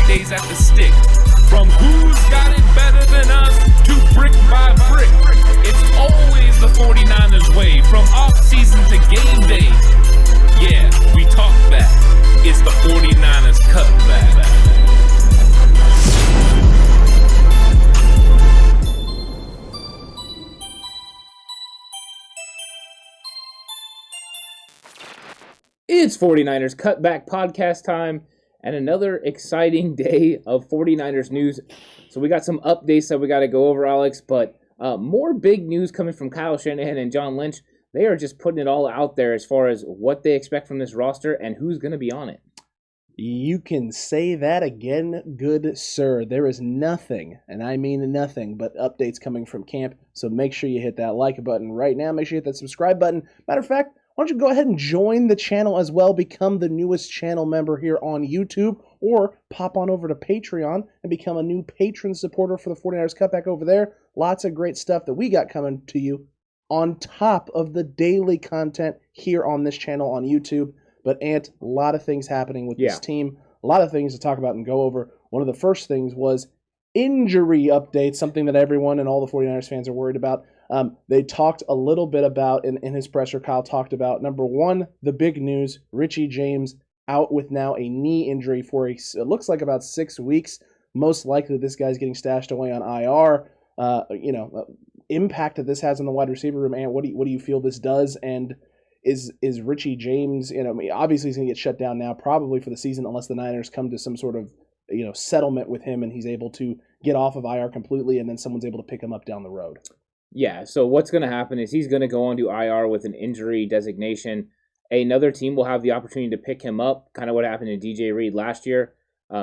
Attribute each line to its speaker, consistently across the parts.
Speaker 1: days at the stick. From who's got it better than us to brick by brick. It's always the 49ers way, from off-season to game day. Yeah, we talk back. It's the 49ers Cutback.
Speaker 2: It's 49ers Cutback Podcast time and another exciting day of 49ers news. So we got some updates that we got to go over, Alex, but more big news coming from Kyle Shanahan and John Lynch. They are just putting it all out there as far as what they expect from this roster and who's going to be on it.
Speaker 3: You can say that again, good sir. There is nothing, and I mean nothing, but updates coming from camp. So make sure you hit that like button right now. Make sure you hit that subscribe button. Matter of fact, why don't you go ahead and join the channel as well, become the newest channel member here on YouTube, or pop on over to Patreon and become a new patron supporter for the 49ers Cutback over there. Lots of great stuff that we got coming to you on top of the daily content here on this channel on YouTube. But Ant, a lot of things happening with this team, a lot of things to talk about and go over. One of the first things was injury updates, something that everyone and all the 49ers fans are worried about. They talked a little bit about, in his presser, Kyle talked about, number one, the big news, Richie James out with now a knee injury for it looks like about 6 weeks. Most likely this guy's getting stashed away on IR. Impact that this has on the wide receiver room, and what do you feel this does? And is Richie James, obviously he's going to get shut down now probably for the season unless the Niners come to some sort of, settlement with him and he's able to get off of IR completely and then someone's able to pick him up down the road.
Speaker 2: Yeah, so what's going to happen is he's going to go onto IR with an injury designation. Another team will have the opportunity to pick him up, kind of what happened to DJ Reed last year.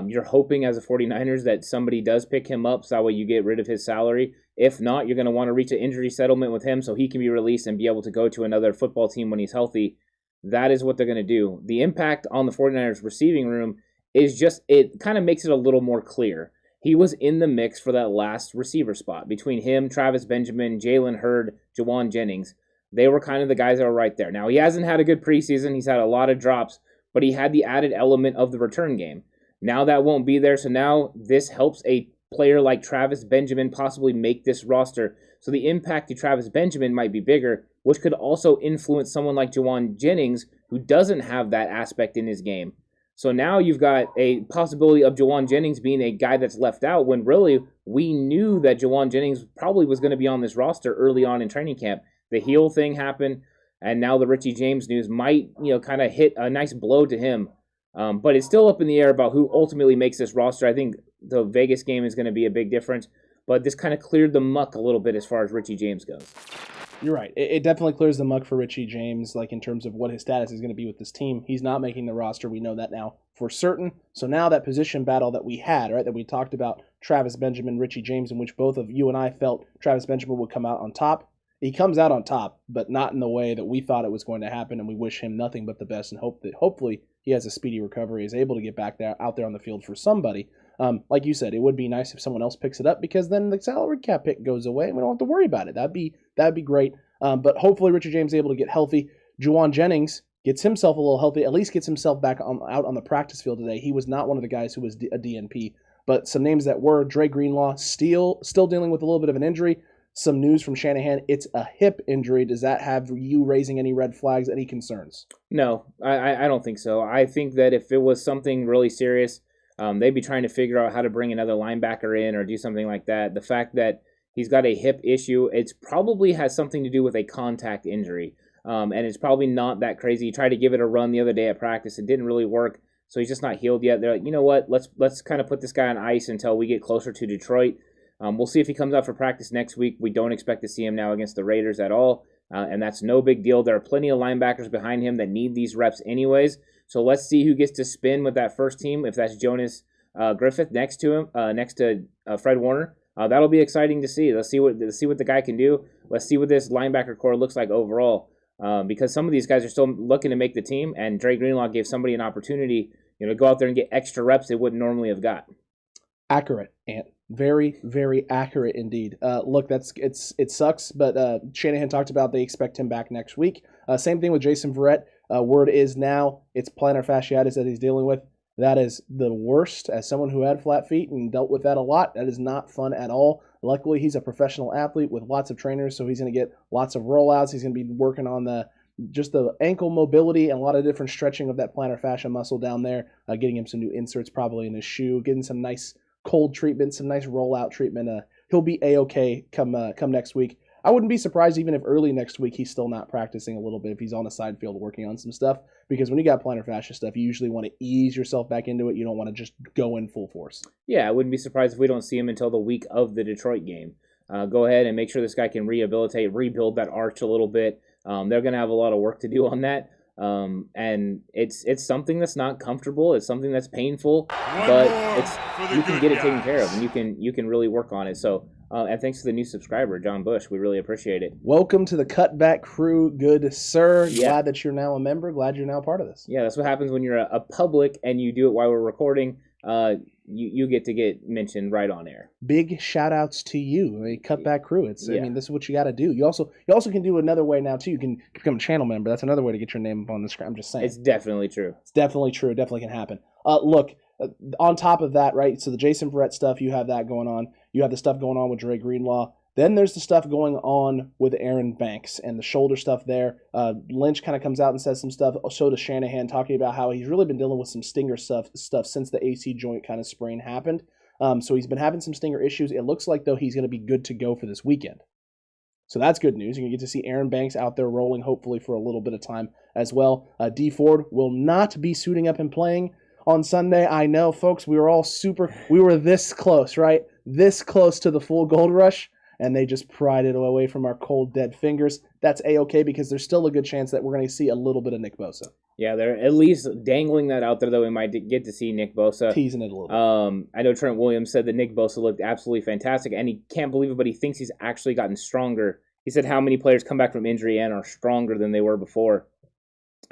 Speaker 2: You're hoping as a 49ers that somebody does pick him up so that way you get rid of his salary. If not, you're going to want to reach an injury settlement with him so he can be released and be able to go to another football team when he's healthy. That is what they're going to do. The impact on the 49ers receiving room is just, it kind of makes it a little more clear. He was in the mix for that last receiver spot. Between him, Travis Benjamin, Jalen Hurd, Jauan Jennings, they were kind of the guys that were right there. Now, he hasn't had a good preseason. He's had a lot of drops, but he had the added element of the return game. Now that won't be there, so now this helps a player like Travis Benjamin possibly make this roster. So the impact to Travis Benjamin might be bigger, which could also influence someone like Jauan Jennings, who doesn't have that aspect in his game. So now you've got a possibility of Jauan Jennings being a guy that's left out when really we knew that Jauan Jennings probably was going to be on this roster early on in training camp. The heel thing happened, and now the Richie James news might, kind of hit a nice blow to him. But it's still up in the air about who ultimately makes this roster. I think the Vegas game is going to be a big difference, but this kind of cleared the muck a little bit as far as Richie James goes.
Speaker 3: You're right. It definitely clears the muck for Richie James, like in terms of what his status is going to be with this team. He's not making the roster. We know that now for certain. So now that position battle that we had, right, that we talked about, Travis Benjamin, Richie James, in which both of you and I felt Travis Benjamin would come out on top. He comes out on top, but not in the way that we thought it was going to happen, and we wish him nothing but the best and hope that hopefully he has a speedy recovery, is able to get back there, out there on the field for somebody. Like you said, it would be nice if someone else picks it up because then the salary cap hit goes away and we don't have to worry about it. That'd be great. But hopefully Richard James is able to get healthy. Jauan Jennings gets himself a little healthy, at least gets himself back out on the practice field today. He was not one of the guys who was a DNP, but some names that were: Dre Greenlaw, still dealing with a little bit of an injury. Some news from Shanahan, it's a hip injury. Does that have you raising any red flags, any concerns?
Speaker 2: No, I don't think so. I think that if it was something really serious, they'd be trying to figure out how to bring another linebacker in or do something like that. The fact that he's got a hip issue, it probably has something to do with a contact injury, and it's probably not that crazy. You tried to give it a run the other day at practice. It didn't really work, so he's just not healed yet. They're like, you know what, let's kind of put this guy on ice until we get closer to Detroit. We'll see if he comes out for practice next week. We don't expect to see him now against the Raiders at all, and that's no big deal. There are plenty of linebackers behind him that need these reps anyways, so let's see who gets to spin with that first team. If that's Jonas Griffith next to him, next to Fred Warner, that'll be exciting to see. Let's see what the guy can do. Let's see what this linebacker core looks like overall, because some of these guys are still looking to make the team, and Dre Greenlaw gave somebody an opportunity, to go out there and get extra reps they wouldn't normally have got.
Speaker 3: Accurate, Ant. Very, very accurate indeed. Look, it sucks, but Shanahan talked about they expect him back next week. Same thing with Jason Verrett. Word is now it's plantar fasciitis that he's dealing with. That is the worst. As someone who had flat feet and dealt with that a lot, that is not fun at all. Luckily, he's a professional athlete with lots of trainers, so he's going to get lots of rollouts. He's going to be working on the ankle mobility and a lot of different stretching of that plantar fascia muscle down there, getting him some new inserts probably in his shoe, getting some nice cold treatment, some nice rollout treatment. He'll be A-okay come next week. I wouldn't be surprised even if early next week he's still not practicing a little bit, if he's on a side field working on some stuff, because when you got plantar fascia stuff, you usually want to ease yourself back into it. You don't want to just go in full force.
Speaker 2: Yeah, I wouldn't be surprised if we don't see him until the week of the Detroit game. Go ahead and make sure this guy can rehabilitate, rebuild that arch a little bit. They're going to have a lot of work to do on that. And it's something that's not comfortable. It's something that's painful, but you can get it taken care of, and you can really work on it. So, and thanks to the new subscriber, John Bush. We really appreciate it.
Speaker 3: Welcome to the Cutback Crew, good sir.
Speaker 2: Yeah.
Speaker 3: Glad that you're now a member. Glad you're now part of this.
Speaker 2: Yeah, that's what happens when you're a public and you do it while we're recording. You get to get mentioned right on air.
Speaker 3: Big shout outs to you. I mean, Cutback Crew.
Speaker 2: Yeah.
Speaker 3: I mean, this is what you got to do. You also can do another way now too. You can become a channel member. That's another way to get your name up on the screen. I'm just saying.
Speaker 2: It's definitely true.
Speaker 3: It's definitely true. It definitely can happen. Look, on top of that, right? So the Jason Verrett stuff, you have that going on. You have the stuff going on with Dre Greenlaw. Then there's the stuff going on with Aaron Banks and the shoulder stuff there. Lynch kind of comes out and says some stuff. So does Shanahan, talking about how he's really been dealing with some stinger stuff since the AC joint kind of sprain happened. So he's been having some stinger issues. It looks like, though, he's going to be good to go for this weekend. So that's good news. You're going to get to see Aaron Banks out there rolling, hopefully, for a little bit of time as well. D Ford will not be suiting up and playing on Sunday. I know, folks, we were this close, right? This close to the full gold rush, and they just pried it away from our cold, dead fingers. That's A-okay, because there's still a good chance that we're going to see a little bit of Nick Bosa.
Speaker 2: Yeah, they're at least dangling that out there, though we might get to see Nick Bosa.
Speaker 3: Teasing it a little bit.
Speaker 2: I know Trent Williams said that Nick Bosa looked absolutely fantastic, and he can't believe it, but he thinks he's actually gotten stronger. He said how many players come back from injury and are stronger than they were before.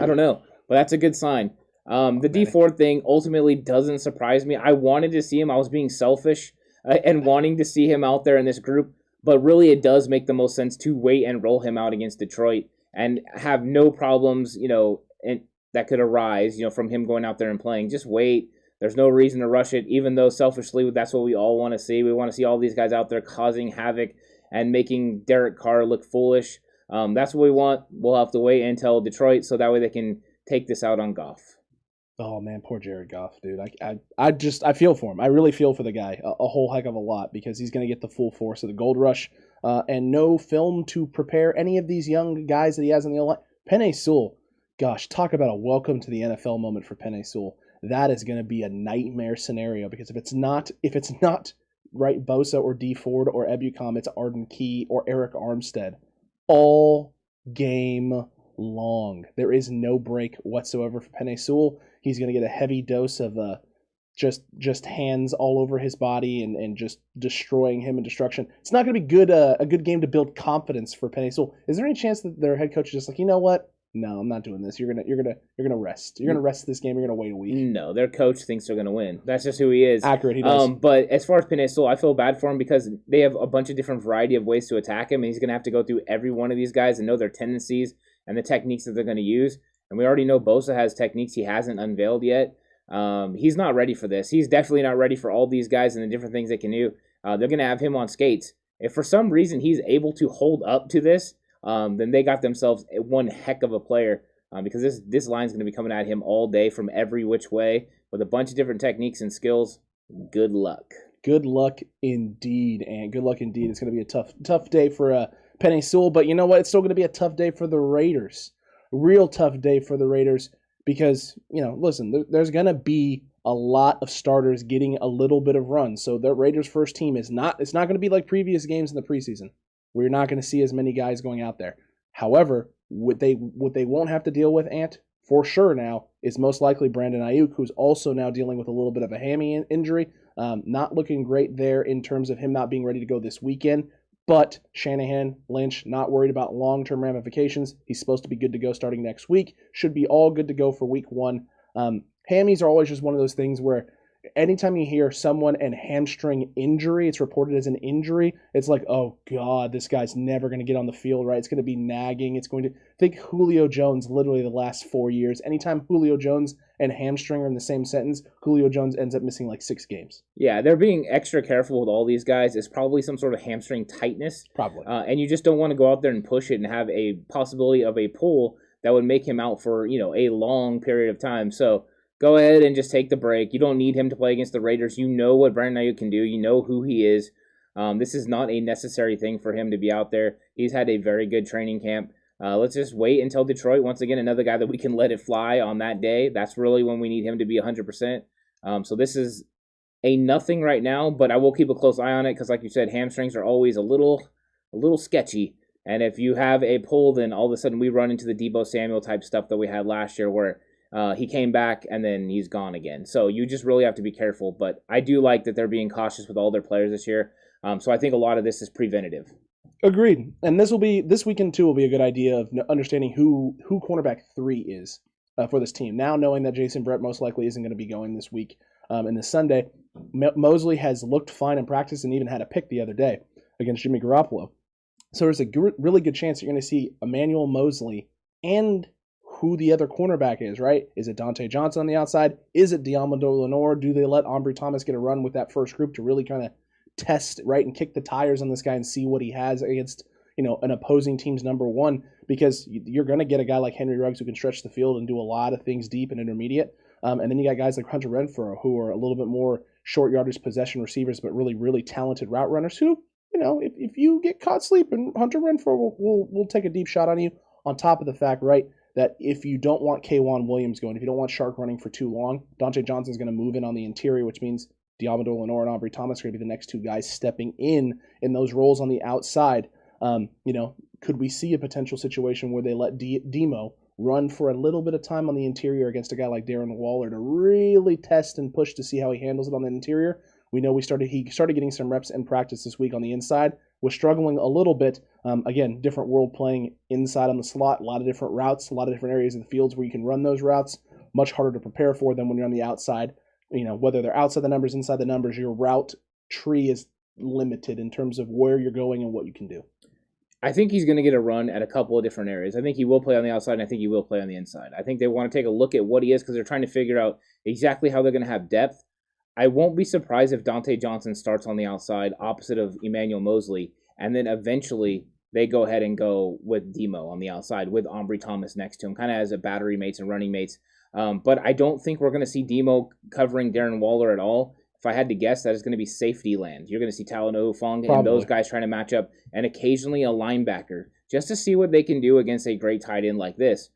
Speaker 2: I don't know, but that's a good sign. The D4 thing ultimately doesn't surprise me. I wanted to see him. I was being selfish and wanting to see him out there in this group, but really it does make the most sense to wait and roll him out against Detroit and have no problems, that could arise, from him going out there and playing. Just wait. There's no reason to rush it, even though selfishly that's what we all want to see. We want to see all these guys out there causing havoc and making Derek Carr look foolish. That's what we want. We'll have to wait until Detroit so that way they can take this out on Goff.
Speaker 3: Oh, man, poor Jared Goff, dude. I feel for him. I really feel for the guy a whole heck of a lot, because he's going to get the full force of the gold rush and no film to prepare any of these young guys that he has in the O-line. Penei Sewell, gosh, talk about a welcome to the NFL moment for Penei Sewell. That is going to be a nightmare scenario, because if it's not right, Bosa or D Ford or Ebukam, it's Arden Key or Eric Armstead all game long. There is no break whatsoever for Penei Sewell. He's going to get a heavy dose of just hands all over his body and just destroying him and destruction. It's not going to be good a good game to build confidence for Penei Sewell. Is there any chance that their head coach is just like, you know what? No, I'm not doing this. You're gonna rest. You're gonna rest this game. You're gonna wait a week.
Speaker 2: No, their coach thinks they're gonna win. That's just who he is.
Speaker 3: Accurate, he does.
Speaker 2: But as far as Penei Sewell, I feel bad for him because they have a bunch of different variety of ways to attack him, and he's gonna have to go through every one of these guys and know their tendencies and the techniques that they're gonna use. And we already know Bosa has techniques he hasn't unveiled yet. He's not ready for this. He's definitely not ready for all these guys and the different things they can do. They're gonna have him on skates. If for some reason he's able to hold up to this, then they got themselves one heck of a player. Because this line's going to be coming at him all day from every which way with a bunch of different techniques and skills. Good luck.
Speaker 3: Good luck indeed, and good luck indeed. It's going to be a tough day for Penei Sewell, but you know what? It's still going to be a tough day for the Raiders. Real tough day for the Raiders because, listen, there's going to be a lot of starters getting a little bit of run. So the Raiders' first team it's not going to be like previous games in the preseason. We're not going to see as many guys going out there. However, what they won't have to deal with, Ant, for sure now, is most likely Brandon Aiyuk, who's also now dealing with a little bit of a hammy injury. Not looking great there in terms of him not being ready to go this weekend. But Shanahan, Lynch, not worried about long-term ramifications. He's supposed to be good to go starting next week. Should be all good to go for week one. Hammies are always just one of those things where anytime you hear someone and hamstring injury, it's reported as an injury, it's like, oh God, this guy's never going to get on the field, right? It's going to be nagging. It's going to think Julio Jones literally the last 4 years. Anytime Julio Jones and hamstring are in the same sentence, Julio Jones ends up missing like 6 games.
Speaker 2: Yeah, they're being extra careful with all these guys. It's probably some sort of hamstring tightness.
Speaker 3: Probably.
Speaker 2: And you just don't want to go out there and push it and have a possibility of a pull that would make him out for, a long period of time. So go ahead and just take the break. You don't need him to play against the Raiders. You know what Brandon Aiyuk can do. You know who he is. This is not a necessary thing for him to be out there. He's had a very good training camp. Let's just wait until Detroit, once again, another guy that we can let it fly on that day. That's really when we need him to be 100%. So this is a nothing right now, but I will keep a close eye on it because, like you said, hamstrings are always a little sketchy. And if you have a pull, then all of a sudden we run into the Deebo Samuel type stuff that we had last year where he came back and then he's gone again. So you just really have to be careful. But I do like that they're being cautious with all their players this year. So I think a lot of this is preventative.
Speaker 3: Agreed. And this weekend too will be a good idea of understanding who cornerback 3 is for this team. Now knowing that Jason Verrett most likely isn't going to be going this week and this Sunday, Mosley has looked fine in practice and even had a pick the other day against Jimmy Garoppolo. So there's a really good chance you're going to see Emmanuel Mosley and who the other cornerback is, right? Is it Dante Johnson on the outside? Is it Diamondou Lenoir? Do they let Ambry Thomas get a run with that first group to really kind of test, right, and kick the tires on this guy and see what he has against, an opposing team's number one? Because you're going to get a guy like Henry Ruggs who can stretch the field and do a lot of things deep and intermediate. And then you got guys like Hunter Renfrow who are a little bit more short yardage possession receivers, but really, really talented route runners who, if you get caught sleeping, Hunter Renfrow will take a deep shot on you. On top of the fact, right, that if you don't want K'Wan Williams going, if you don't want Shark running for too long, Dante Johnson's going to move in on the interior, which means Diamondou Lenoir and Ambry Thomas are going to be the next two guys stepping in those roles on the outside. Could we see a potential situation where they let Demo run for a little bit of time on the interior against a guy like Darren Waller to really test and push to see how he handles it on the interior? We know he started getting some reps in practice this week on the inside, was struggling a little bit. Again, different world playing inside on the slot, a lot of different routes, a lot of different areas of the fields where you can run those routes. Much harder to prepare for than when you're on the outside. Whether they're outside the numbers, inside the numbers, your route tree is limited in terms of where you're going and what you can do.
Speaker 2: I think he's going to get a run at a couple of different areas. I think he will play on the outside, and I think he will play on the inside. I think they want to take a look at what he is because they're trying to figure out exactly how they're going to have depth. I won't be surprised if Dante Johnson starts on the outside opposite of Emmanuel Mosley, and then eventually they go ahead and go with Demo on the outside with Ambry Thomas next to him, kind of as a battery mates and running mates. But I don't think we're going to see Demo covering Darren Waller at all. If I had to guess, that is going to be safety land. You're going to see Talanoa Fong and those guys trying to match up, and occasionally a linebacker, just to see what they can do against a great tight end like this.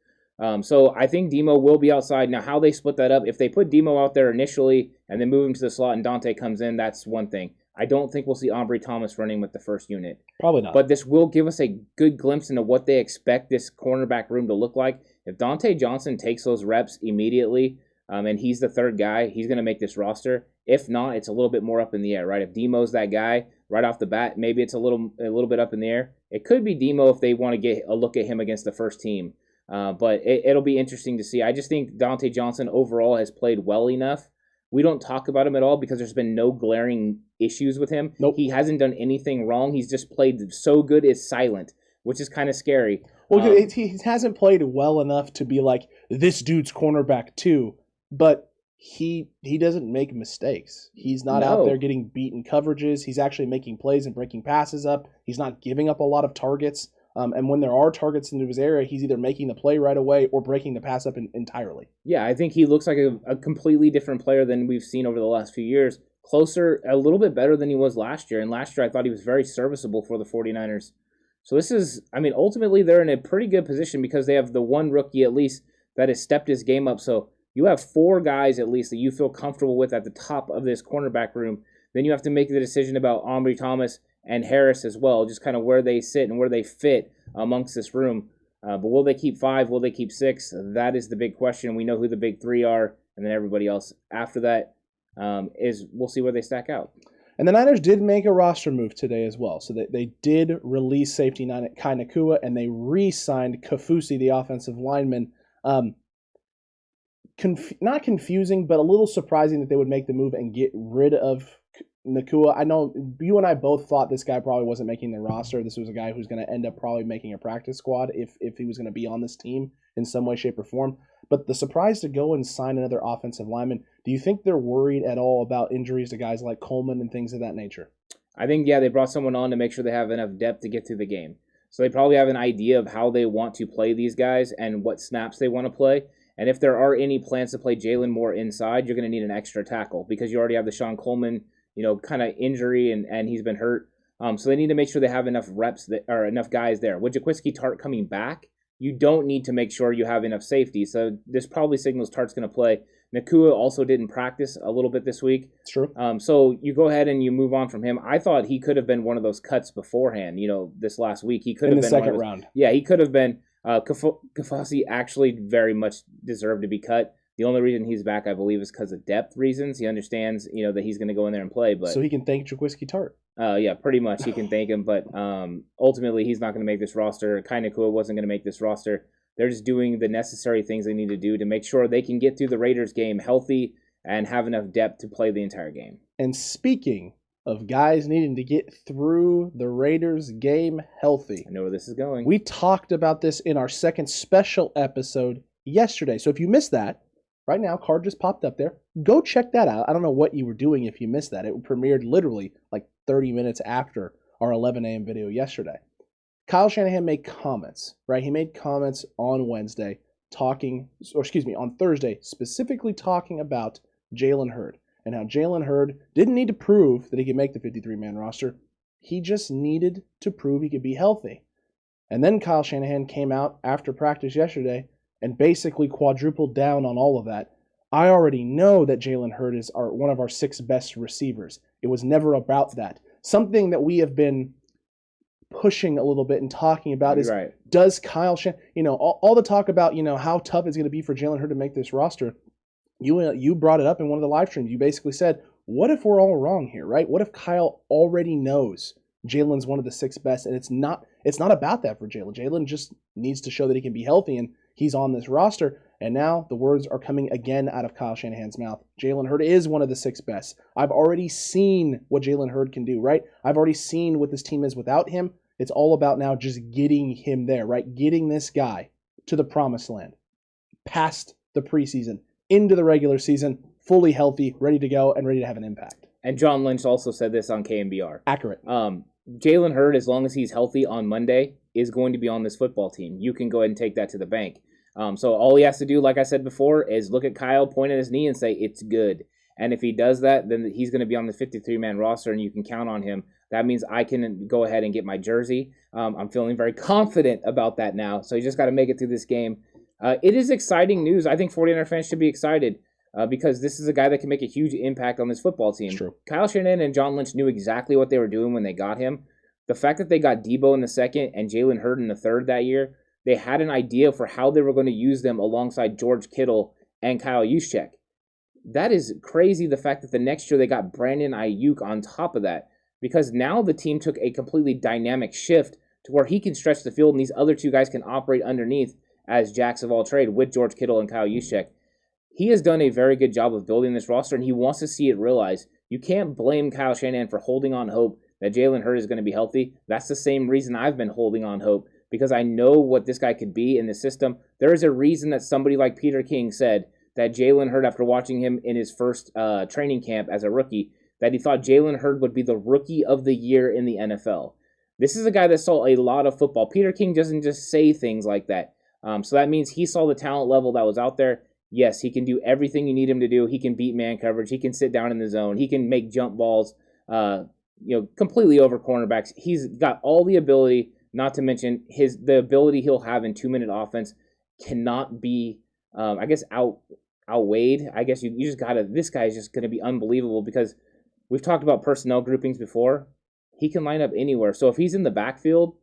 Speaker 2: So I think Demo will be outside. Now, how they split that up, if they put Demo out there initially and then move him to the slot and Dante comes in, that's one thing. I don't think we'll see Ambry Thomas running with the first unit.
Speaker 3: Probably not.
Speaker 2: But this will give us a good glimpse into what they expect this cornerback room to look like. If Dante Johnson takes those reps immediately and he's the third guy, he's going to make this roster. If not, it's a little bit more up in the air, right? If Demo's that guy right off the bat, maybe it's a little bit up in the air. It could be Demo if they want to get a look at him against the first team. But it'll be interesting to see. I just think Dante Johnson overall has played well enough. We don't talk about him at all because there's been no glaring issues with him.
Speaker 3: Nope.
Speaker 2: He hasn't done anything wrong. He's just played so good it's silent, which is kind of scary.
Speaker 3: Well, he hasn't played well enough to be like, this dude's cornerback too, but he doesn't make mistakes. He's not out there getting beaten coverages. He's actually making plays and breaking passes up. He's not giving up a lot of targets. And when there are targets into his area, he's either making the play right away or breaking the pass up entirely.
Speaker 2: Yeah, I think he looks like a completely different player than we've seen over the last few years. Closer, a little bit better than he was last year. And last year I thought he was very serviceable for the 49ers. So this is, ultimately they're in a pretty good position because they have the one rookie at least that has stepped his game up. So you have 4 guys at least that you feel comfortable with at the top of this cornerback room. Then you have to make the decision about Ambry Thomas and Harris as well, just kind of where they sit and where they fit amongst this room. But will they keep 5? Will they keep 6? That is the big question. We know who the big 3 are, and then everybody else after that we'll see where they stack out.
Speaker 3: And the Niners did make a roster move today as well. So they did release safety Kai Nakua, and they re-signed Kafusi, the offensive lineman. not confusing, but a little surprising that they would make the move and get rid of Nakua. I know you and I both thought this guy probably wasn't making the roster. This was a guy who's going to end up probably making a practice squad if he was going to be on this team in some way, shape, or form. But the surprise to go and sign another offensive lineman, do you think they're worried at all about injuries to guys like Coleman and things of that nature?
Speaker 2: I think, yeah, they brought someone on to make sure they have enough depth to get through the game. So they probably have an idea of how they want to play these guys and what snaps they want to play. And if there are any plans to play Jalen more inside, you're going to need an extra tackle because you already have the Sean Coleman, kind of injury and he's been hurt. So they need to make sure they have enough reps or enough guys there. With Jaquiski Tartt coming back, you don't need to make sure you have enough safety. So this probably signals Tartt's going to play. Nakua also didn't practice a little bit this week.
Speaker 3: It's true.
Speaker 2: So you go ahead and you move on from him. I thought he could have been one of those cuts beforehand. This last week he could have been
Speaker 3: in the second round.
Speaker 2: Yeah, he could have been. Kafasi actually very much deserved to be cut. The only reason he's back, I believe, is because of depth reasons. He understands, that he's going to go in there and play. But
Speaker 3: so he can thank Jaquiski Tartt.
Speaker 2: Yeah, pretty much he can thank him. But ultimately, he's not going to make this roster. Kai Nakua wasn't going to make this roster. They're just doing the necessary things they need to do to make sure they can get through the Raiders game healthy and have enough depth to play the entire game.
Speaker 3: And speaking of guys needing to get through the Raiders game healthy,
Speaker 2: I know where this is going.
Speaker 3: We talked about this in our second special episode yesterday. So if you missed that, right now, card just popped up there. Go check that out. I don't know what you were doing if you missed that. It premiered literally like 30 minutes after our 11 a.m. video yesterday. Kyle Shanahan made comments, right? He made comments on on Thursday, specifically talking about Jalen Hurd and how Jalen Hurd didn't need to prove that he could make the 53-man roster. He just needed to prove he could be healthy. And then Kyle Shanahan came out after practice yesterday and basically quadrupled down on all of that. I already know that Jalen Hurd is one of our 6 best receivers. It was never about that. Something that we have been pushing a little bit and talking about is,
Speaker 2: right.
Speaker 3: Does Kyle Shanahan, all the talk about, how tough it's going to be for Jalen Hurd to make this roster, you brought it up in one of the live streams. You basically said, what if we're all wrong here, right? What if Kyle already knows Jalen's one of the 6 best, and it's not about that for Jalen. Jalen just needs to show that he can be healthy, and he's on this roster. And now the words are coming again out of Kyle Shanahan's mouth. Jalen Hurd is one of the 6 best. I've already seen what Jalen Hurd can do, right? I've already seen what this team is without him. It's all about now just getting him there, right? Getting this guy to the promised land, past the preseason, into the regular season, fully healthy, ready to go, and ready to have an impact.
Speaker 2: And John Lynch also said this on KMBR.
Speaker 3: Accurate.
Speaker 2: Jalen Hurd, as long as he's healthy on Monday, is going to be on this football team. You can go ahead and take that to the bank. So all he has to do, like I said before, is look at Kyle, point at his knee, and say, it's good. And if he does that, then he's going to be on the 53-man roster, and you can count on him. That means I can go ahead and get my jersey. I'm feeling very confident about that now. So you just got to make it through this game. It is exciting news. I think 49er fans should be excited because this is a guy that can make a huge impact on this football team.
Speaker 3: True.
Speaker 2: Kyle Shanahan and John Lynch knew exactly what they were doing when they got him. The fact that they got Debo in the second and Jalen Hurd in the third that year, they had an idea for how they were going to use them alongside George Kittle and Kyle Juszczyk. That is crazy, the fact that the next year they got Brandon Aiyuk on top of that, because now the team took a completely dynamic shift to where he can stretch the field and these other 2 guys can operate underneath as jacks of all trade with George Kittle and Kyle Juszczyk. He has done a very good job of building this roster, and he wants to see it realized. You can't blame Kyle Shanahan for holding on hope that Jalen Hurd is going to be healthy. That's the same reason I've been holding on hope, because I know what this guy could be in the system. There is a reason that somebody like Peter King said that Jalen Hurd, after watching him in his first training camp as a rookie, that he thought Jalen Hurd would be the rookie of the year in the NFL. This is a guy that saw a lot of football. Peter King doesn't just say things like that. So that means he saw the talent level that was out there. Yes, he can do everything you need him to do. He can beat man coverage. He can sit down in the zone. He can make jump balls, completely over cornerbacks. He's got all the ability, not to mention the ability he'll have in 2-minute offense cannot be, outweighed. I guess you just got to, this guy is just going to be unbelievable because we've talked about personnel groupings before. He can line up anywhere. So if he's in the backfield,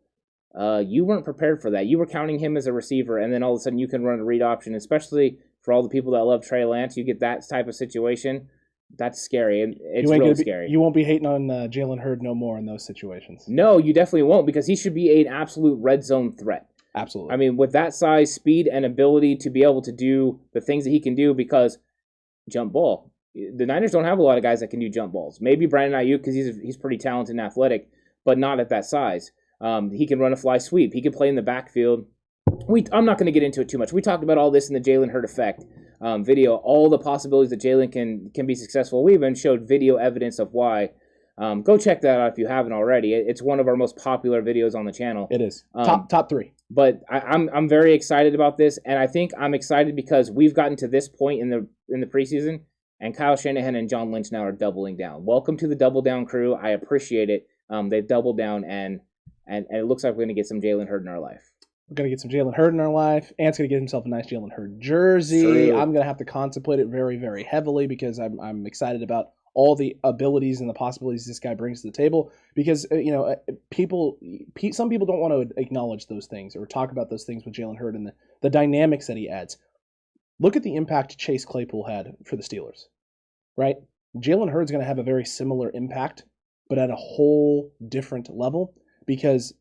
Speaker 2: you weren't prepared for that. You were counting him as a receiver, and then all of a sudden you can run a read option, especially for all the people that love Trey Lance. You get that type of situation. That's scary. And it's real scary.
Speaker 3: You won't be hating on Jalen Hurd no more in those situations.
Speaker 2: No, you definitely won't, because he should be an absolute red zone threat.
Speaker 3: Absolutely.
Speaker 2: I mean, with that size, speed, and ability to be able to do the things that he can do, because jump ball. The Niners don't have a lot of guys that can do jump balls. Maybe Brandon Aiyuk, because he's pretty talented and athletic, but not at that size. He can run a fly sweep. He can play in the backfield. I'm not going to get into it too much. We talked about all this in the Jalen Hurd effect video, all the possibilities that Jalen can be successful. We even showed video evidence of why. Go check that out if you haven't already. It's one of our most popular videos on the channel.
Speaker 3: It is. Top 3.
Speaker 2: But I'm very excited about this, and I think I'm excited because we've gotten to this point in the preseason, and Kyle Shanahan and John Lynch now are doubling down. Welcome to the Double Down crew. I appreciate it. They've doubled down, and it looks like we're going to get some Jalen Hurd in our life.
Speaker 3: We're going to get some Jalen Hurd in our life. Ant's going to get himself a nice Jalen Hurd jersey.
Speaker 2: True.
Speaker 3: I'm going to have to contemplate it very, very heavily because I'm excited about all the abilities and the possibilities this guy brings to the table. Because, some people don't want to acknowledge those things or talk about those things with Jalen Hurd and the dynamics that he adds. Look at the impact Chase Claypool had for the Steelers, right? Jalen Hurd's going to have a very similar impact, but at a whole different level because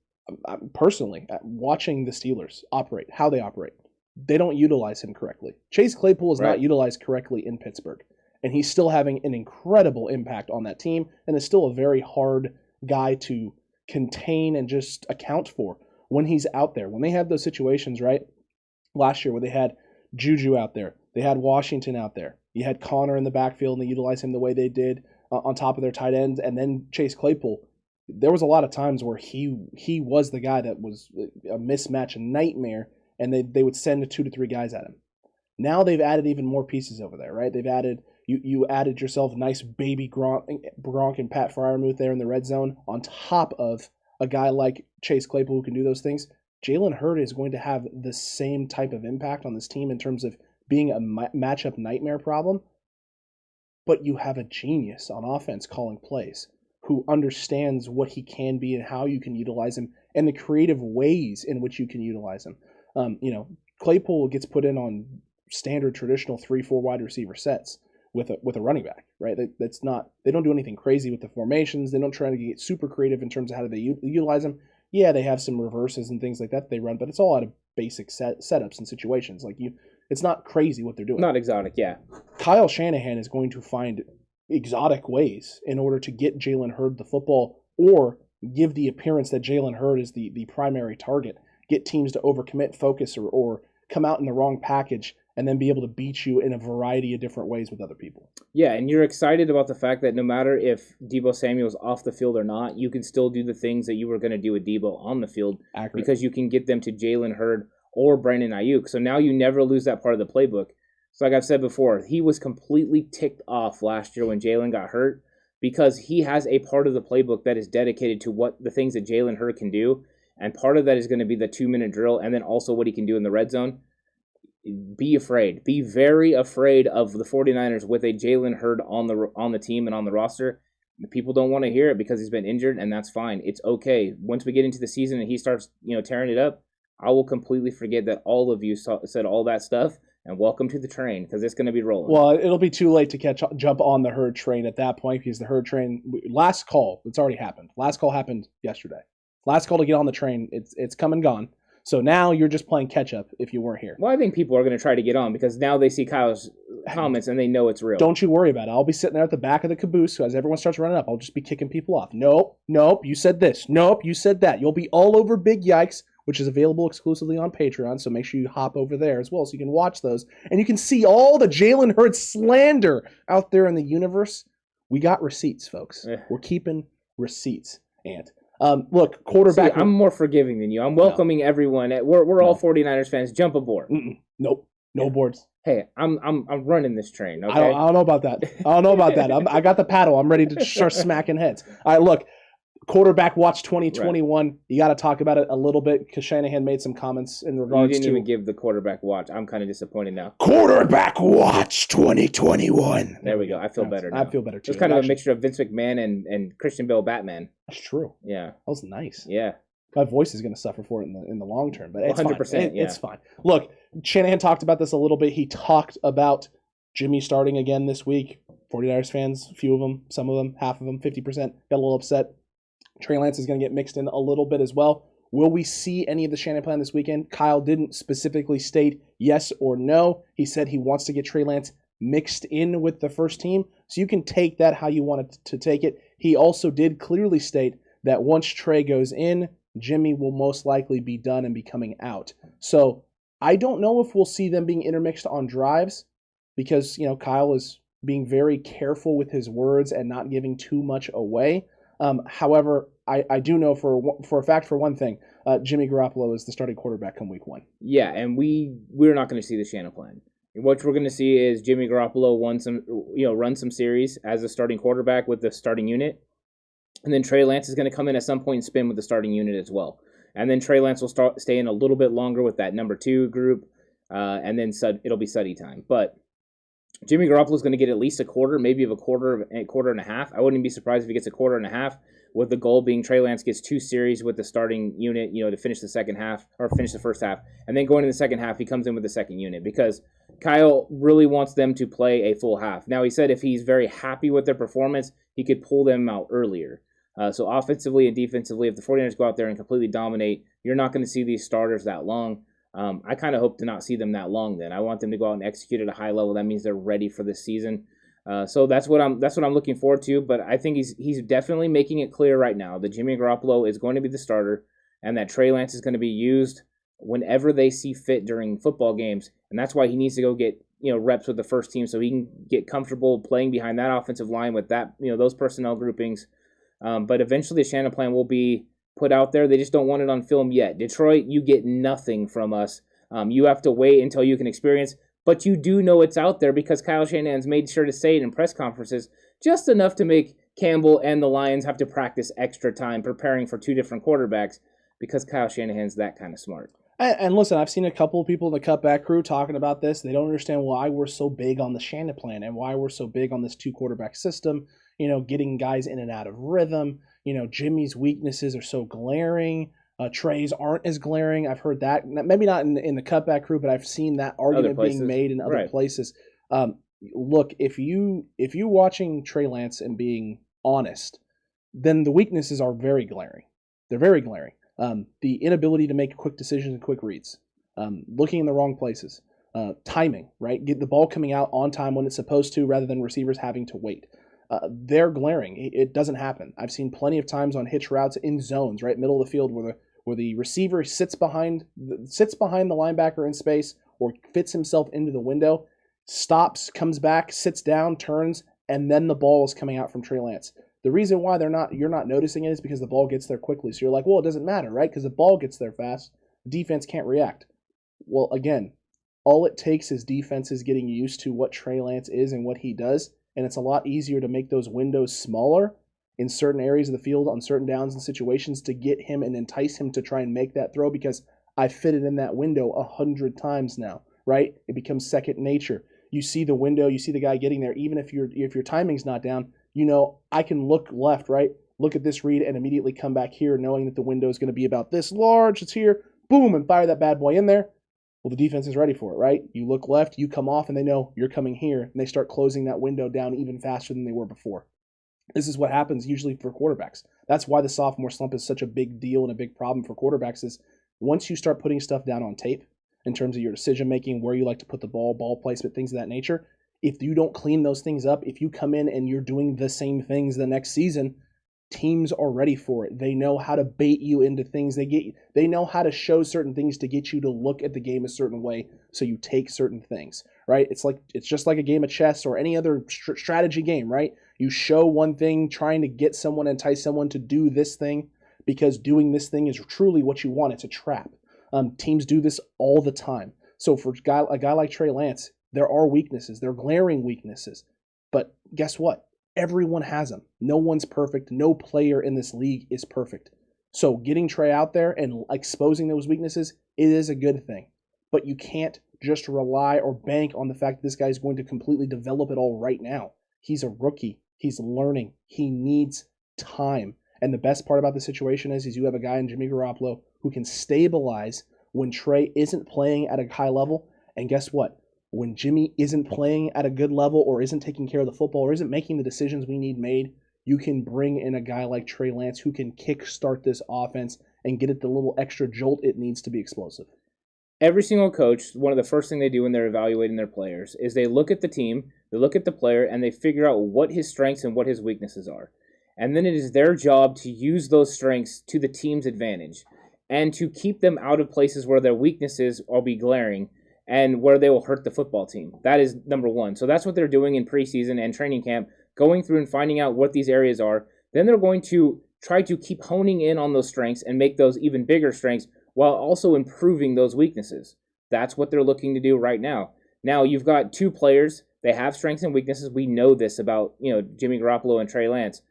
Speaker 3: personally, watching the Steelers operate, how they operate, they don't utilize him correctly. Chase Claypool is not utilized correctly in Pittsburgh, and he's still having an incredible impact on that team and is still a very hard guy to contain and just account for when he's out there. When they have those situations, right, last year where they had Juju out there, they had Washington out there, you had Connor in the backfield and they utilized him the way they did on top of their tight ends, and then Chase Claypool. There was a lot of times where he was the guy that was a mismatch, a nightmare, and they would send 2 to 3 guys at him. Now they've added even more pieces over there, right? They've added you added yourself a nice baby Gronk and Pat Freiermuth there in the red zone on top of a guy like Chase Claypool who can do those things. Jalen Hurd is going to have the same type of impact on this team in terms of being a matchup nightmare problem, but you have a genius on offense calling plays who understands what he can be and how you can utilize him and the creative ways in which you can utilize him. Claypool gets put in on standard traditional 3-4 wide receiver sets with a running back, right? They don't do anything crazy with the formations. They don't try to get super creative in terms of how they utilize them. Yeah, they have some reverses and things like that they run, but it's all out of basic setups and situations. It's not crazy what they're doing.
Speaker 2: Not exotic, yeah.
Speaker 3: Kyle Shanahan is going to find exotic ways in order to get Jalen Hurd the football or give the appearance that Jalen Hurd is the primary target, get teams to overcommit, focus, or come out in the wrong package, and then be able to beat you in a variety of different ways with other people.
Speaker 2: Yeah, and you're excited about the fact that no matter if Deebo Samuel's off the field or not, you can still do the things that you were going to do with Deebo on the field.
Speaker 3: Accurate.
Speaker 2: Because you can get them to Jalen Hurd or Brandon Aiyuk. So now you never lose that part of the playbook. So like I've said before, he was completely ticked off last year when Jalen got hurt because he has a part of the playbook that is dedicated to what the things that Jalen Hurd can do, and part of that is going to be the 2-minute drill and then also what he can do in the red zone. Be afraid. Be very afraid of the 49ers with a Jalen Hurd on the team and on the roster. People don't want to hear it because he's been injured, and that's fine. It's okay. Once we get into the season and he starts, tearing it up, I will completely forget that all of you said all that stuff, and welcome to the train because it's going to be rolling.
Speaker 3: Well, it'll be too late to jump on the Hurd train at that point because the Hurd train, last call, it's already happened. Last call happened yesterday. Last call to get on the train, it's come and gone. So now you're just playing catch-up if you weren't here.
Speaker 2: Well, I think people are going to try to get on because now they see Kyle's comments and they know it's real.
Speaker 3: Don't you worry about it. I'll be sitting there at the back of the caboose as everyone starts running up. I'll just be kicking people off. Nope, you said this. Nope, you said that. You'll be all over Big Yikes, which is available exclusively on Patreon, so make sure you hop over there as well so you can watch those. And you can see all the Jalen Hurd slander out there in the universe. We got receipts, folks. We're keeping receipts. And look, quarterback.
Speaker 2: See, I'm more forgiving than you. I'm welcoming everyone. We're all 49ers fans. Jump aboard.
Speaker 3: Nope. No boards.
Speaker 2: Hey, I'm running this train. Okay?
Speaker 3: I don't know about that. I got the paddle. I'm ready to start smacking heads. All right, look. Quarterback Watch 2021. Right. You got to talk about it a little bit because Shanahan made some comments in regards to.
Speaker 2: You didn't even give the Quarterback Watch. I'm kind of disappointed now.
Speaker 3: Quarterback Watch 2021.
Speaker 2: There we go. I feel better now.
Speaker 3: I feel better too.
Speaker 2: It's kind of a mixture of Vince McMahon and Christian Bale Batman.
Speaker 3: That's true.
Speaker 2: Yeah.
Speaker 3: That was nice.
Speaker 2: Yeah.
Speaker 3: My voice is going to suffer for it in the long term, but it's
Speaker 2: 100%.
Speaker 3: Fine. It's fine. Look, Shanahan talked about this a little bit. He talked about Jimmy starting again this week. 49ers fans, a few of them, some of them, half of them, 50%, got a little upset. Trey Lance is going to get mixed in a little bit as well. Will we see any of the Shannon plan this weekend? Kyle didn't specifically state yes or no. He said he wants to get Trey Lance mixed in with the first team. So you can take that how you want to take it. He also did clearly state that once Trey goes in, Jimmy will most likely be done and be coming out. So I don't know if we'll see them being intermixed on drives because, Kyle is being very careful with his words and not giving too much away. However, I do know for a fact, for one thing, Jimmy Garoppolo is the starting quarterback come week 1.
Speaker 2: Yeah, and we're not going to see the Shannon plan. What we're going to see is Jimmy Garoppolo run some series as a starting quarterback with the starting unit, and then Trey Lance is going to come in at some point and spin with the starting unit as well. And then Trey Lance will stay in a little bit longer with that number 2 group, and then it'll be study time. But Jimmy Garoppolo is going to get at least a quarter, maybe a quarter and a half. I wouldn't be surprised if he gets a quarter and a half, with the goal being Trey Lance gets 2 series with the starting unit, to finish the second half or finish the first half. And then going into the second half, he comes in with the second unit because Kyle really wants them to play a full half. Now, he said if he's very happy with their performance, he could pull them out earlier. So offensively and defensively, if the 49ers go out there and completely dominate, you're not going to see these starters that long. I kind of hope to not see them that long then. I want them to go out and execute at a high level. That means they're ready for this season. So that's what I'm looking forward to. But I think he's definitely making it clear right now that Jimmy Garoppolo is going to be the starter and that Trey Lance is going to be used whenever they see fit during football games. And that's why he needs to go get reps with the first team so he can get comfortable playing behind that offensive line with that those personnel groupings. But eventually the Shannon plan will be put out there. They just don't want it on film yet. Detroit, you get nothing from us. You have to wait until you can experience. But you do know it's out there because Kyle Shanahan's made sure to say it in press conferences, just enough to make Campbell and the Lions have to practice extra time preparing for 2 different quarterbacks because Kyle Shanahan's that kind of smart.
Speaker 3: And listen, I've seen a couple of people in the Cutback Crew talking about this. They don't understand why we're so big on the Shannon plan and why we're so big on this 2 quarterback system, getting guys in and out of rhythm. Jimmy's weaknesses are so glaring. Trey's aren't as glaring. I've heard that. Maybe not in the Cutback Crew, but I've seen that argument being made in other places. Look, if you watching Trey Lance and being honest, then the weaknesses are very glaring. They're very glaring. The inability to make quick decisions and quick reads, looking in the wrong places, timing, right? Get the ball coming out on time when it's supposed to rather than receivers having to wait. They're glaring. It doesn't happen. I've seen plenty of times on hitch routes in zones, right, middle of the field where the receiver sits behind the linebacker in space or fits himself into the window, stops, comes back, sits down, turns, and then the ball is coming out from Trey Lance. The reason why you're not noticing it is because the ball gets there quickly. So you're like, well, it doesn't matter, right? Because the ball gets there fast. The defense can't react. Well, again, all it takes is defenses getting used to what Trey Lance is and what he does, and it's a lot easier to make those windows smaller in certain areas of the field on certain downs and situations to get him and entice him to try and make that throw because I fitted in that window 100 times now, right? It becomes second nature. You see the window, you see the guy getting there, even if your timing's not down, I can look left, right? Look at this read and immediately come back here knowing that the window is going to be about this large. It's here, boom, and fire that bad boy in there. Well, the defense is ready for it, right? You look left, you come off, and they know you're coming here, and they start closing that window down even faster than they were before. This is what happens usually for quarterbacks. That's why the sophomore slump is such a big deal and a big problem for quarterbacks is once you start putting stuff down on tape in terms of your decision-making, where you like to put the ball placement, things of that nature, if you don't clean those things up, if you come in and you're doing the same things the next season, teams are ready for it. They know how to bait you into things. They know how to show certain things to get you to look at the game a certain way so you take certain things, right? It's just like a game of chess or any other strategy game, right? You show one thing trying to get someone, entice someone to do this thing because doing this thing is truly what you want. It's a trap. Teams do this all the time. So for a guy like Trey Lance, there are weaknesses. There are glaring weaknesses. But guess what? Everyone has them. No one's perfect. No player in this league is perfect. So getting Trey out there and exposing those weaknesses, it is a good thing. But you can't just rely or bank on the fact that this guy is going to completely develop it all right now. He's a rookie. He's learning. He needs time. And the best part about the situation is you have a guy in Jimmy Garoppolo who can stabilize when Trey isn't playing at a high level. And guess what? When Jimmy isn't playing at a good level or isn't taking care of the football or isn't making the decisions we need made, you can bring in a guy like Trey Lance who can kickstart this offense and get it the little extra jolt it needs to be explosive.
Speaker 2: Every single coach, one of the first things they do when they're evaluating their players is they look at the team, they look at the player, and they figure out what his strengths and what his weaknesses are. And then it is their job to use those strengths to the team's advantage and to keep them out of places where their weaknesses will be glaring and where they will hurt the football team. That is number one. So that's what they're doing in preseason and training camp, going through and finding out what these areas are. Then they're going to try to keep honing in on those strengths and make those even bigger strengths while also improving those weaknesses. That's what they're looking to do right now. Now, you've got two players. They have strengths and weaknesses. We know this about, Jimmy Garoppolo and Trey Lance.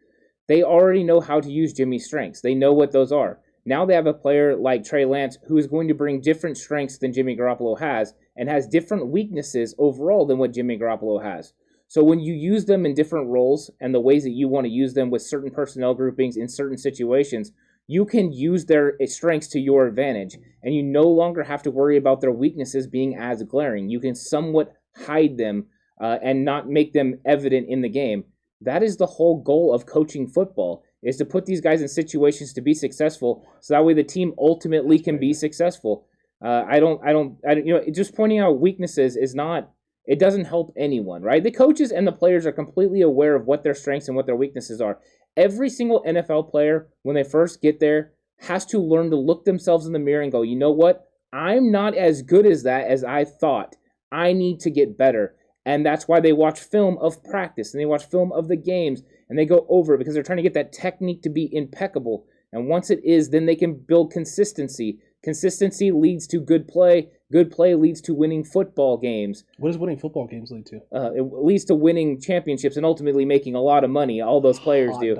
Speaker 2: They already know how to use Jimmy's strengths. They know what those are. Now they have a player like Trey Lance who is going to bring different strengths than Jimmy Garoppolo has and has different weaknesses overall than what Jimmy Garoppolo has. So when you use them in different roles and the ways that you want to use them with certain personnel groupings in certain situations, you can use their strengths to your advantage, and you no longer have to worry about their weaknesses being as glaring. You can somewhat hide them and not make them evident in the game. That is the whole goal of coaching football, is to put these guys in situations to be successful, so that way the team ultimately can be successful. Just pointing out weaknesses is not. It doesn't help anyone, right? The coaches and the players are completely aware of what their strengths and what their weaknesses are. Every single NFL player, when they first get there, has to learn to look themselves in the mirror and go, you know what? I'm not as good as that as I thought. I need to get better. And that's why they watch film of practice and they watch film of the games and they go over it because they're trying to get that technique to be impeccable. And once it is, then they can build consistency. Consistency leads to good play. Good play leads to winning football games.
Speaker 3: What does winning football games lead to?
Speaker 2: It leads to winning championships and ultimately making a lot of money. All those players do.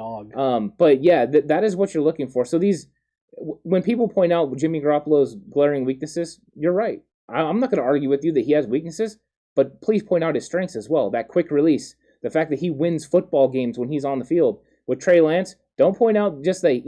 Speaker 2: But yeah, that is what you're looking for. So when people point out Jimmy Garoppolo's glaring weaknesses, you're right. I'm not going to argue with you that he has weaknesses, but please point out his strengths as well. That quick release, the fact that he wins football games when he's on the field. With Trey Lance, don't point out just that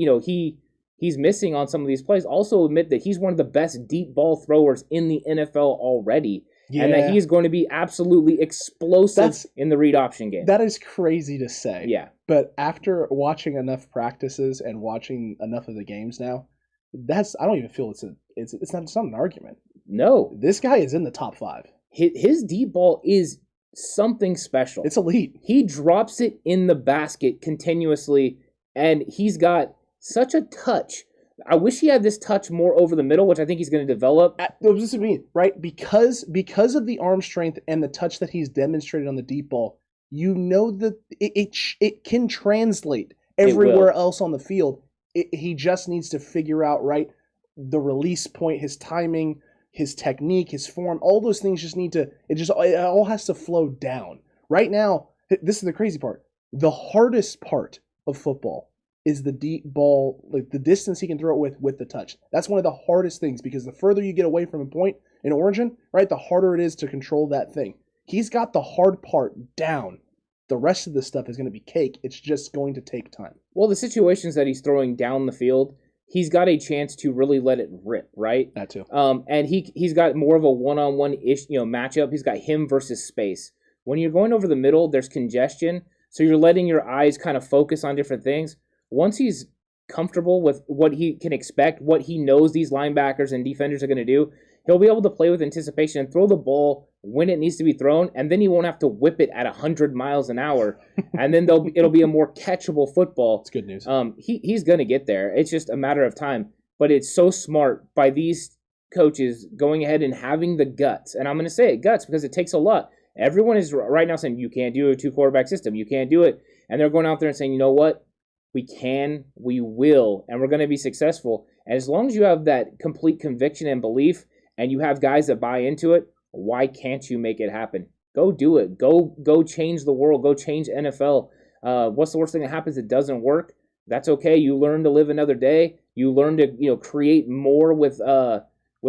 Speaker 2: he's missing on some of these plays. Also admit that he's one of the best deep ball throwers in the NFL already. Yeah. And that he's going to be absolutely explosive in the read option game.
Speaker 3: That is crazy to say.
Speaker 2: Yeah.
Speaker 3: But after watching enough practices and watching enough of the games now, I don't even feel it's not an argument.
Speaker 2: No.
Speaker 3: This guy is in the top 5.
Speaker 2: His deep ball is something special.
Speaker 3: It's elite.
Speaker 2: He drops it in the basket continuously, and he's got such a touch. I wish he had this touch more over the middle, which I think he's going to develop.
Speaker 3: This is me, right? Because of the arm strength and the touch that he's demonstrated on the deep ball, you know that it can translate everywhere else on the field. He just needs to figure out, right, the release point, his timing, his technique, his form. All those things just need to. It all has to flow down. Right now, this is the crazy part. The hardest part of football is the deep ball, like the distance he can throw it with the touch. That's one of the hardest things because the further you get away from a point in origin, right, the harder it is to control that thing. He's got the hard part down. The rest of this stuff is going to be cake. It's just going to take time.
Speaker 2: Well, the situations that he's throwing down the field, he's got a chance to really let it rip, right?
Speaker 3: That too.
Speaker 2: And he's got more of a one-on-one-ish, matchup. He's got him versus space. When you're going over the middle, there's congestion, so you're letting your eyes kind of focus on different things. Once he's comfortable with what he can expect, what he knows these linebackers and defenders are going to do, he'll be able to play with anticipation and throw the ball when it needs to be thrown, and then he won't have to whip it at 100 miles an hour, and then it'll be a more catchable football.
Speaker 3: That's good news.
Speaker 2: He's going to get there. It's just a matter of time. But it's so smart by these coaches going ahead and having the guts, and I'm going to say it, guts, because it takes a lot. Everyone is right now saying, you can't do a 2-quarterback system. You can't do it. And they're going out there and saying, you know what? We can, we will, and we're going to be successful. And as long as you have that complete conviction and belief, and you have guys that buy into it, why can't you make it happen? Go do it. Go change the world. Go change NFL. What's the worst thing that happens? It doesn't work. That's okay. You learn to live another day. You learn to create more with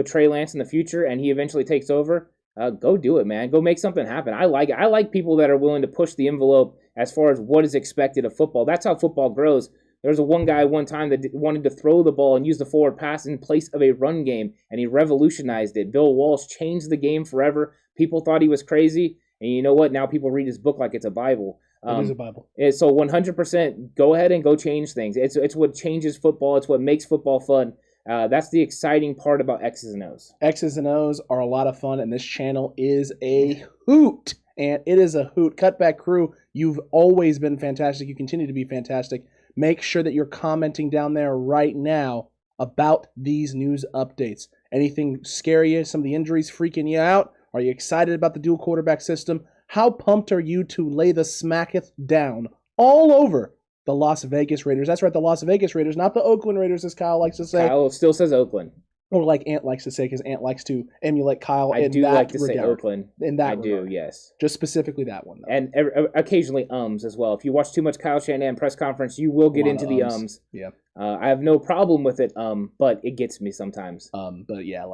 Speaker 2: Trey Lance in the future, and he eventually takes over. Go do it, man. Go make something happen. I like people that are willing to push the envelope as far as what is expected of football. That's how football grows. There was one guy one time that wanted to throw the ball and use the forward pass in place of a run game, and he revolutionized it. Bill Walsh changed the game forever. People thought he was crazy, and you know what? Now people read his book like it's a Bible.
Speaker 3: It is a Bible.
Speaker 2: So 100%, go ahead and go change things. It's what changes football. It's what makes football fun. That's the exciting part about X's and O's.
Speaker 3: X's and O's are a lot of fun, and this channel is a hoot. And it is a hoot. Cutback Crew, you've always been fantastic. You continue to be fantastic. Make sure that you're commenting down there right now about these news updates. Anything scare you? Some of the injuries freaking you out? Are you excited about the dual quarterback system? How pumped are you to lay the smacketh down all over the Las Vegas Raiders? That's right, the Las Vegas Raiders, not the Oakland Raiders, as Kyle likes to say.
Speaker 2: Kyle still says Oakland.
Speaker 3: Or like Ant likes to say, because Ant likes to emulate Kyle
Speaker 2: I
Speaker 3: in
Speaker 2: do
Speaker 3: that
Speaker 2: like to
Speaker 3: regard.
Speaker 2: say Oakland.
Speaker 3: In that
Speaker 2: I
Speaker 3: regard.
Speaker 2: do, yes.
Speaker 3: Just specifically that one, though.
Speaker 2: And occasionally as well. If you watch too much Kyle Shanahan press conference, you will get into the ums.
Speaker 3: Yeah.
Speaker 2: I have no problem with it, but it gets me sometimes.
Speaker 3: But yeah,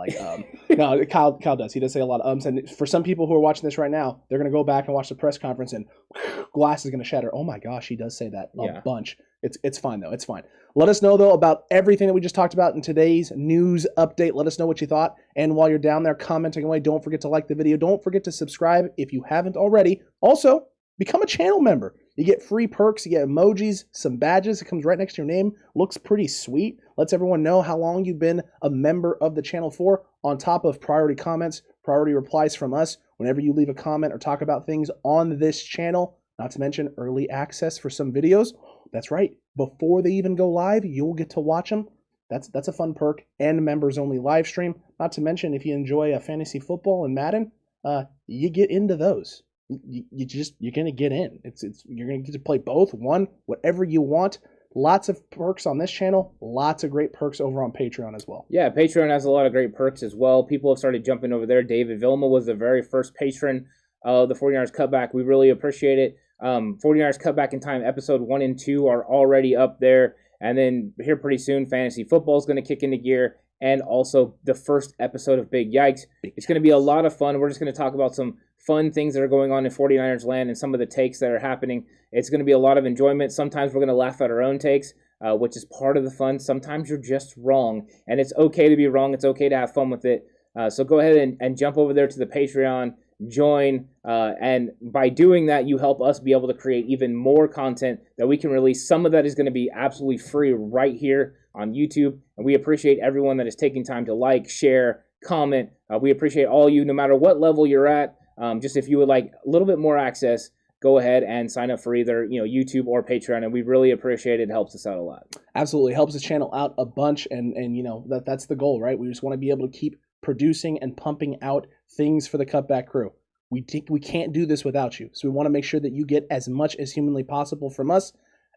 Speaker 3: no, Kyle does. He does say a lot of ums. And for some people who are watching this right now, they're going to go back and watch the press conference and glass is going to shatter. Oh my gosh, he does say that a bunch. It's fine, though. It's fine. Let us know, though, about everything that we just talked about in today's news update. Let us know what you thought. And while you're down there commenting away, don't forget to like the video. Don't forget to subscribe if you haven't already. Also, become a channel member. You get free perks. You get emojis, some badges. It comes right next to your name. Looks pretty sweet. Lets everyone know how long you've been a member of the channel for. On top of priority comments, priority replies from us whenever you leave a comment or talk about things on this channel. Not to mention early access for some videos. That's right. Before they even go live, you'll get to watch them. That's a fun perk. And members only live stream. Not to mention if you enjoy fantasy football and Madden, you get into those. You're gonna get in. You're gonna get to play both, one, whatever you want. Lots of perks on this channel. Lots of great perks over on Patreon as well.
Speaker 2: Yeah, Patreon has a lot of great perks as well. People have started jumping over there. David Vilma was the very first patron of the 49ers Cutback. We really appreciate it. 49ers Cutback in Time episode 1 and 2 are already up there. And then here pretty soon, fantasy football is going to kick into gear. And also the first episode of Big Yikes. It's going to be a lot of fun. We're just going to talk about some fun things that are going on in 49ers land and some of the takes that are happening. It's going to be a lot of enjoyment. Sometimes we're going to laugh at our own takes, which is part of the fun. Sometimes you're just wrong. And it's okay to be wrong. It's okay to have fun with it. So go ahead and jump over there to the Patreon. Join, and by doing that, you help us be able to create even more content that we can release. Some of that is going to be absolutely free right here on YouTube, and we appreciate everyone that is taking time to like, share, comment. We appreciate all you, no matter what level you're at. Just if you would like a little bit more access, go ahead and sign up for either YouTube or Patreon, and we really appreciate it. It helps us out a lot.
Speaker 3: Absolutely, helps the channel out a bunch, and that's the goal, right? We just want to be able to keep producing and pumping out things for the Cutback Crew. We can't do this without you. So we want to make sure that you get as much as humanly possible from us,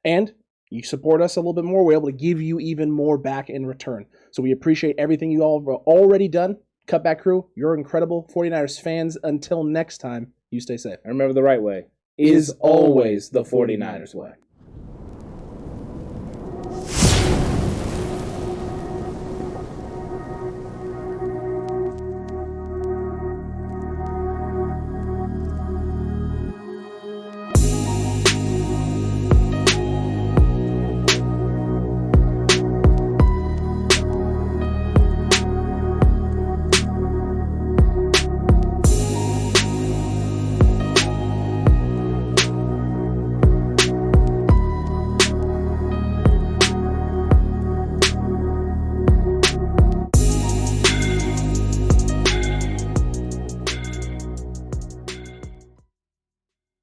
Speaker 3: and you support us a little bit more. We're able to give you even more back in return. So we appreciate everything you all have already done. Cutback Crew, you're incredible. 49ers fans, until next time, you stay safe.
Speaker 2: And remember, the right way is always the 49ers way.